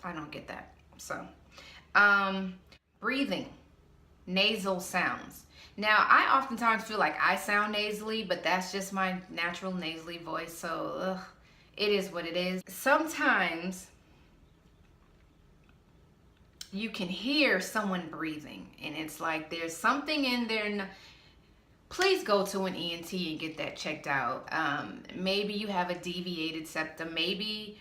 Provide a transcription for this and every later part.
I don't get that. So, breathing, nasal sounds. Now, I oftentimes feel like I sound nasally, but that's just my natural nasally voice. So, it is what it is. Sometimes you can hear someone breathing, and it's like there's something in there. Please go to an ENT and get that checked out. Maybe you have a deviated septum. Maybe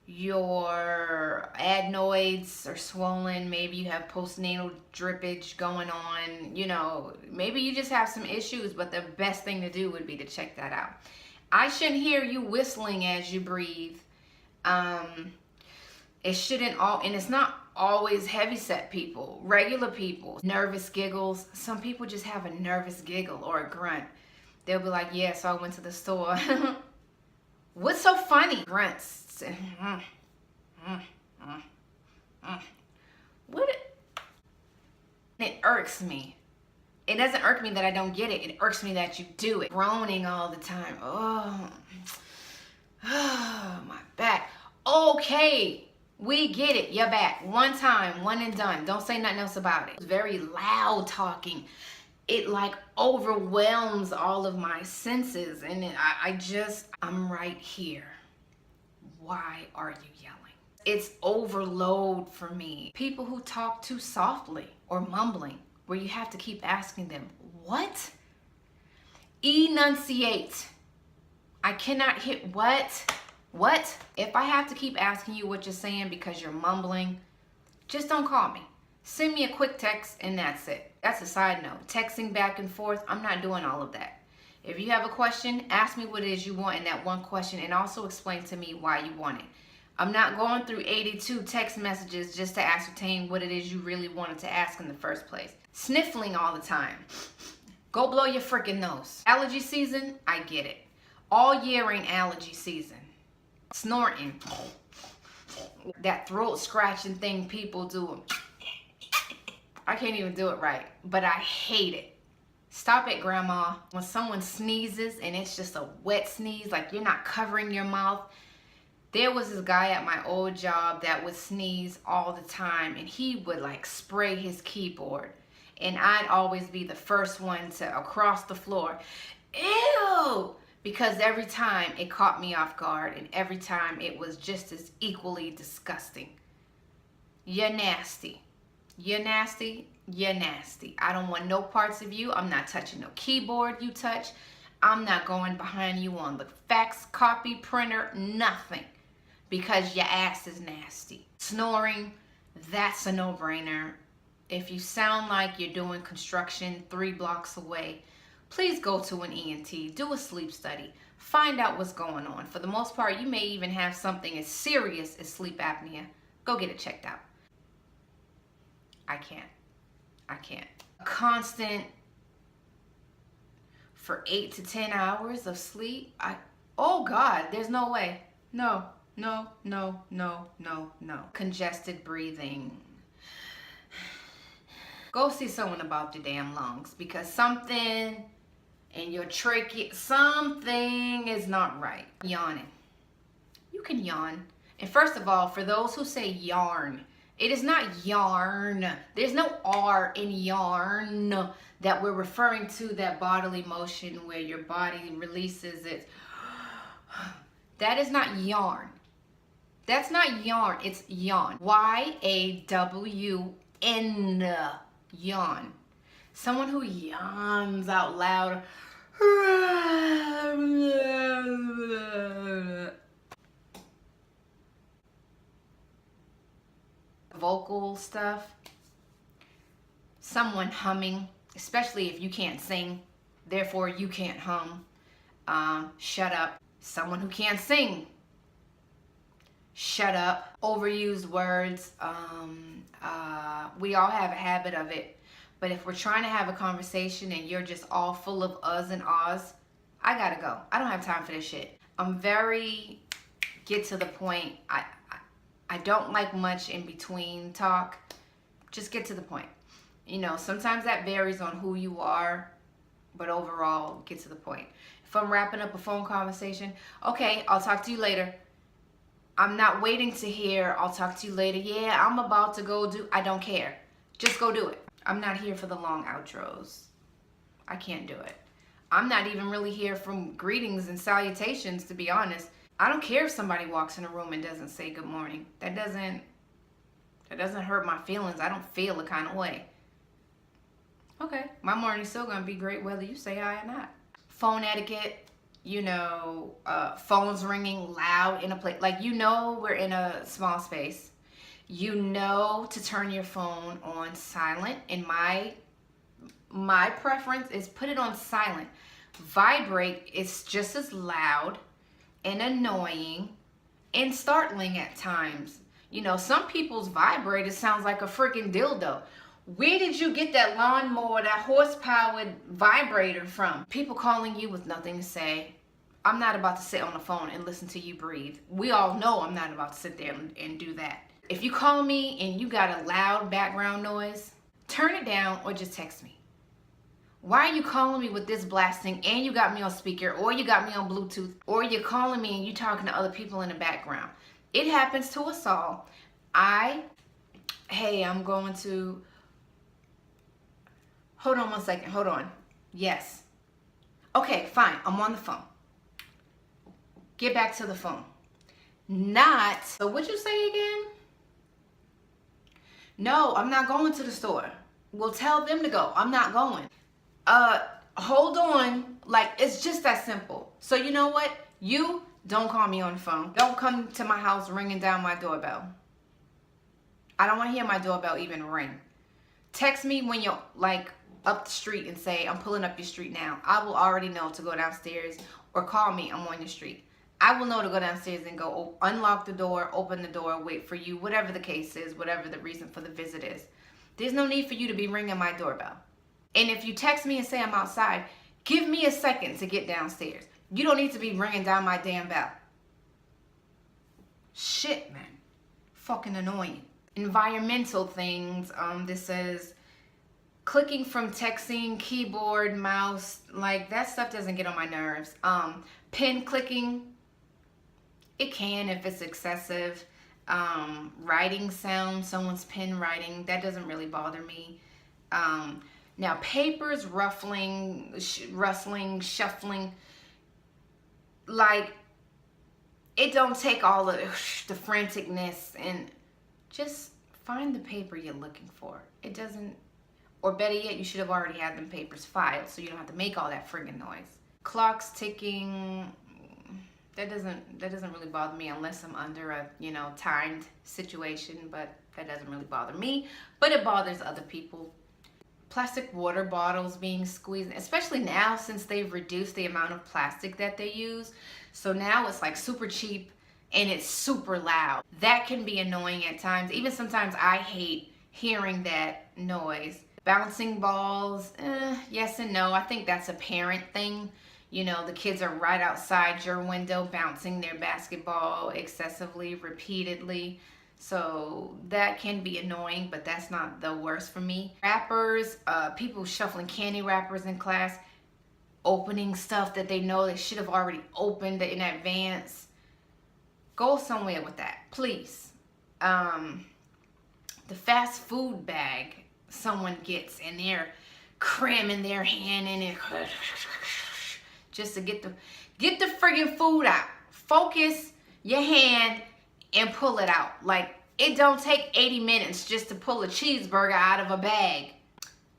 your adenoids are swollen. Maybe you have postnatal drippage going on. You know, maybe you just have some issues, but the best thing to do would be to check that out. I shouldn't hear you whistling as you breathe. It shouldn't and it's not always heavyset people, regular people, nervous giggles. Some people just have a nervous giggle or a grunt. They'll be like, yeah, so I went to the store. What's so funny? Grunts. What? It irks me. It doesn't irk me that I don't get it. It irks me that you do it. Groaning all the time. Oh, my back. Okay. We get it. You're back. One time, one and done. Don't say nothing else about it. It's very loud talking. It like overwhelms all of my senses. And I'm right here. Why are you yelling? It's overload for me. People who talk too softly or mumbling, where you have to keep asking them, what? Enunciate. I cannot hit what? What? If I have to keep asking you what you're saying because you're mumbling, just don't call me. Send me a quick text and that's it. That's a side note. Texting back and forth, I'm not doing all of that. If you have a question, ask me what it is you want in that one question and also explain to me why you want it. I'm not going through 82 text messages just to ascertain what it is you really wanted to ask in the first place. Sniffling all the time. Go blow your freaking nose. Allergy season, I get it. All year ain't allergy season. Snorting, that throat scratching thing people do. I can't even do it right, but I hate it. Stop it, Grandma. When someone sneezes and it's just a wet sneeze, like you're not covering your mouth. There was this guy at my old job that would sneeze all the time, and he would like spray his keyboard, and I'd always be the first one to across the floor. Ew! Because every time it caught me off guard, and every time it was just as equally disgusting. You're nasty. You're nasty. You're nasty. I don't want no parts of you. I'm not touching no keyboard you touch. I'm not going behind you on the fax copy printer. Nothing. Because your ass is nasty. Snoring, that's a no-brainer. If you sound like you're doing construction 3 blocks away, please go to an ENT, do a sleep study, find out what's going on. For the most part, you may even have something as serious as sleep apnea. Go get it checked out. I can't. Constant for 8 to 10 hours of sleep. Oh God, there's no way. No. Congested breathing. Go see someone about your damn lungs, because something in your trachea, something is not right. Yawning. You can yawn. And first of all, for those who say yarn, it is not yarn. There's no R in yarn that we're referring to, that bodily motion where your body releases it. That is not yarn. That's not yarn. It's yawn. Y-A-W-N. Yawn. Someone who yawns out loud. Vocal stuff. Someone humming, especially if you can't sing, therefore you can't hum. Shut up. Someone who can't sing. Shut up. Overused words. We all have a habit of it. But if we're trying to have a conversation and you're just all full of uhs and ahs, I gotta go. I don't have time for this shit. I'm very get to the point. I don't like much in between talk. Just get to the point. You know, sometimes that varies on who you are, but overall, get to the point. If I'm wrapping up a phone conversation, okay, I'll talk to you later. I'm not waiting to hear, I'll talk to you later. Yeah, I'm about to go do, I don't care. Just go do it. I'm not here for the long outros. I can't do it. I'm not even really here from greetings and salutations, to be honest. I don't care if somebody walks in a room and doesn't say good morning. That doesn't hurt my feelings. I don't feel a kind of way. Okay, my morning's still gonna be great whether you say hi or not. Phone etiquette, you know, phones ringing loud in a place. Like, you know, we're in a small space. You know to turn your phone on silent. And my preference is put it on silent. Vibrate is just as loud and annoying and startling at times. You know, some people's vibrator sounds like a freaking dildo. Where did you get that lawnmower, that horse-powered vibrator from? People calling you with nothing to say. I'm not about to sit on the phone and listen to you breathe. We all know I'm not about to sit there and do that. If you call me and you got a loud background noise, turn it down or just text me. Why are you calling me with this blasting and you got me on speaker or you got me on Bluetooth or you're calling me and you talking to other people in the background? It happens to us all. Hey, I'm going to, hold on one second, hold on. Yes. Okay, fine, I'm on the phone. Get back to the phone. Not, so what'd you say again? No, I'm not going to the store. Well, tell them to go. I'm not going. Hold on. Like, it's just that simple. So you know what? You don't call me on the phone. Don't come to my house ringing down my doorbell. I don't want to hear my doorbell even ring. Text me when you're like up the street and say, I'm pulling up your street now. I will already know to go downstairs, or call me, I'm on your street. I will know to go downstairs and go unlock the door, open the door, wait for you, whatever the case is, whatever the reason for the visit is. There's no need for you to be ringing my doorbell. And if you text me and say I'm outside, give me a second to get downstairs. You don't need to be ringing down my damn bell. Shit, man. Fucking annoying. Environmental things. This says clicking from texting, keyboard, mouse, like that stuff doesn't get on my nerves. Pen clicking, it can if it's excessive. Writing sound, someone's pen writing, that doesn't really bother me. Now papers ruffling, rustling, shuffling, like it don't take all of the franticness, and just find the paper you're looking for. It doesn't, or better yet, you should have already had them papers filed so you don't have to make all that friggin' noise. Clocks ticking, that doesn't really bother me unless I'm under a, you know, timed situation, but that doesn't really bother me, but it bothers other people. Plastic water bottles being squeezed, especially now since they've reduced the amount of plastic that they use. So now it's like super cheap and it's super loud. That can be annoying at times. Even sometimes I hate hearing that noise. Bouncing balls, yes and no. I think that's a parent thing. You know, the kids are right outside your window bouncing their basketball excessively, repeatedly. So that can be annoying, but that's not the worst for me. Wrappers, people shuffling candy wrappers in class, opening stuff that they know they should have already opened in advance. Go somewhere with that, please. The fast food bag someone gets and they're cramming their hand in it just to get the friggin' food out. Focus your hand and pull it out. Like, it don't take 80 minutes just to pull a cheeseburger out of a bag.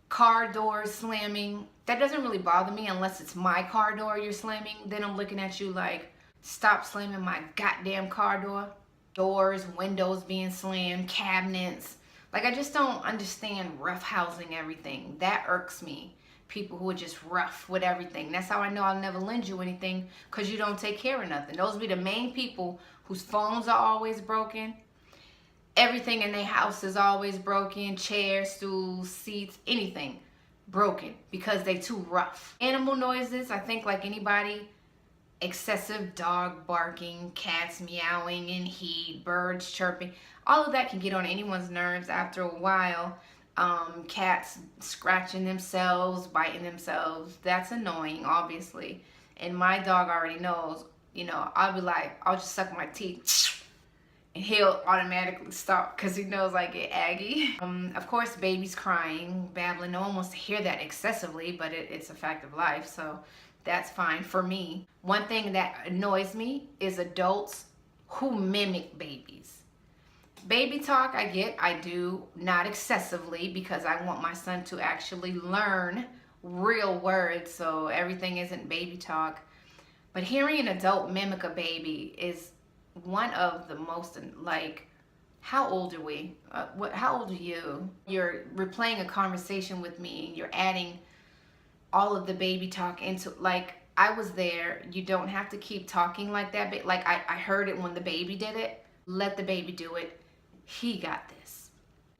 Car doors slamming, that doesn't really bother me unless it's my car door you're slamming. Then I'm looking at you like, stop slamming my goddamn car door. Doors, windows being slammed, cabinets. Like, I just don't understand roughhousing everything. That irks me. People who are just rough with everything. That's how I know I'll never lend you anything, because you don't take care of nothing. Those be the main people whose phones are always broken. Everything in their house is always broken. Chairs, stools, seats, anything broken because they too rough. Animal noises, I think like anybody, excessive dog barking, cats meowing in heat, birds chirping, all of that can get on anyone's nerves after a while. Cats scratching themselves, biting themselves, that's annoying, obviously. And my dog already knows, you know, I'll be like, I'll just suck my teeth and he'll automatically stop because he knows I get aggy. Of course, babies crying, babbling. No one wants to hear that excessively, but it's a fact of life, so that's fine for me. One thing that annoys me is adults who mimic babies. Baby talk, I do, not excessively, because I want my son to actually learn real words, so everything isn't baby talk. But hearing an adult mimic a baby is one of the most, like, how old are we? How old are you? You're replaying a conversation with me, and you're adding all of the baby talk into, like, I was there. You don't have to keep talking like that. But like, I heard it when the baby did it. Let the baby do it. He got this.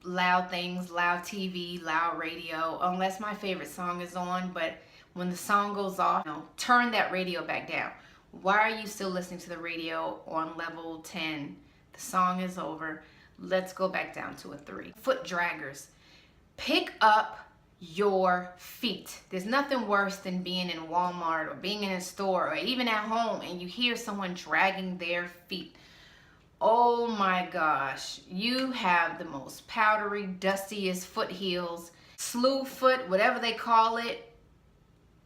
Loud things, loud TV, loud radio, unless my favorite song is on. But when the song goes off, turn that radio back down. Why are you still listening to the radio on level 10? The song is over. Let's go back down to a 3. Foot draggers. Pick up your feet. There's nothing worse than being in Walmart or being in a store or even at home and you hear someone dragging their feet. Oh my gosh, you have the most powdery, dustiest foot heels, slew foot, whatever they call it,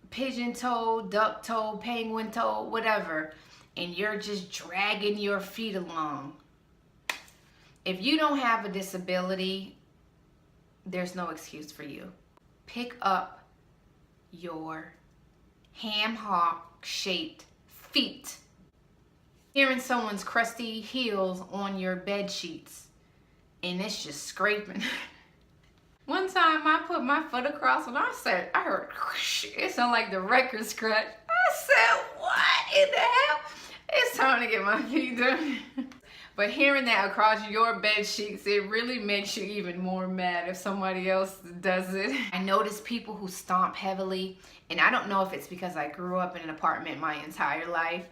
pigeon toe, duck toe, penguin toe, whatever, and you're just dragging your feet along. If you don't have a disability, there's no excuse for you. Pick up your ham hock shaped feet. Hearing someone's crusty heels on your bed sheets and it's just scraping. One time I put my foot across and I heard whoosh, it sounded like the record scratch. I said, what in the hell? It's time to get my feet done. But hearing that across your bed sheets, it really makes you even more mad if somebody else does it. I notice people who stomp heavily, and I don't know if it's because I grew up in an apartment my entire life,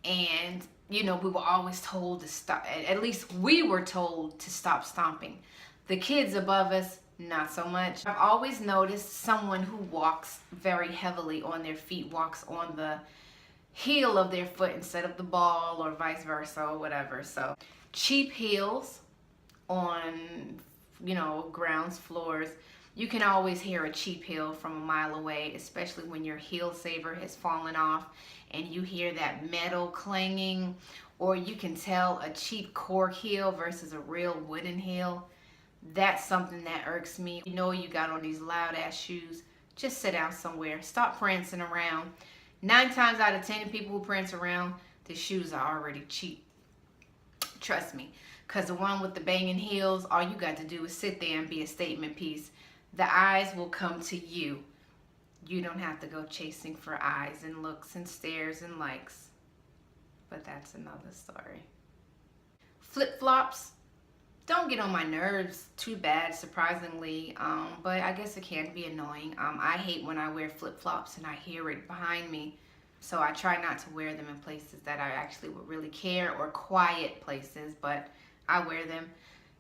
and you know, we were always told to stop, at least we were told to stop stomping. The kids above us, not so much. I've always noticed someone who walks very heavily on their feet, walks on the heel of their foot instead of the ball or vice versa or whatever. So cheap heels on, you know, grounds, floors. You can always hear a cheap heel from a mile away, especially when your heel saver has fallen off and you hear that metal clanging, or you can tell a cheap cork heel versus a real wooden heel. That's something that irks me. You know you got on these loud ass shoes, just sit down somewhere. Stop prancing around. 9 times out of 10 people who prance around, the shoes are already cheap. Trust me. Because the one with the banging heels, all you got to do is sit there and be a statement piece. The eyes will come to you. You don't have to go chasing for eyes and looks and stares and likes. But that's another story. Flip-flops don't get on my nerves too bad, surprisingly, but I guess it can be annoying. I hate when I wear flip-flops and I hear it behind me, so I try not to wear them in places that I actually would really care, or quiet places, but I wear them.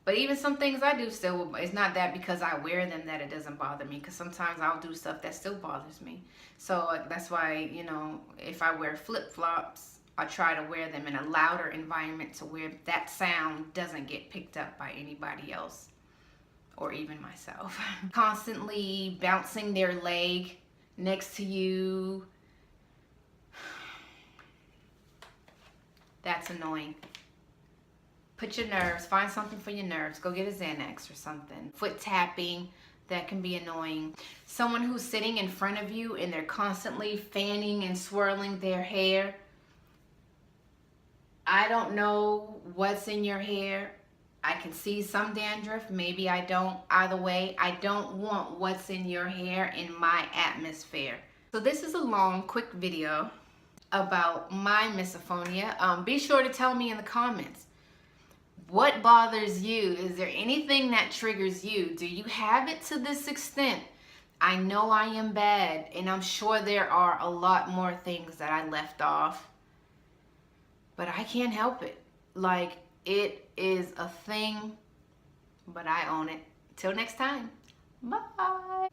But even some things I do still, it's not that because I wear them that it doesn't bother me, because sometimes I'll do stuff that still bothers me. So that's why, you know, if I wear flip-flops, I try to wear them in a louder environment to where that sound doesn't get picked up by anybody else or even myself. Constantly bouncing their leg next to you. That's annoying. Put your nerves, find something for your nerves. Go get a Xanax or something. Foot tapping, that can be annoying. Someone who's sitting in front of you and they're constantly fanning and swirling their hair. I don't know what's in your hair. I can see some dandruff, maybe I don't. Either way, I don't want what's in your hair in my atmosphere. So this is a long, quick video about my misophonia. Be sure to tell me in the comments, what bothers you? Is there anything that triggers you? Do you have it to this extent? I know I am bad, and I'm sure there are a lot more things that I left off. But I can't help it. Like, it is a thing, but I own it. Till next time, bye.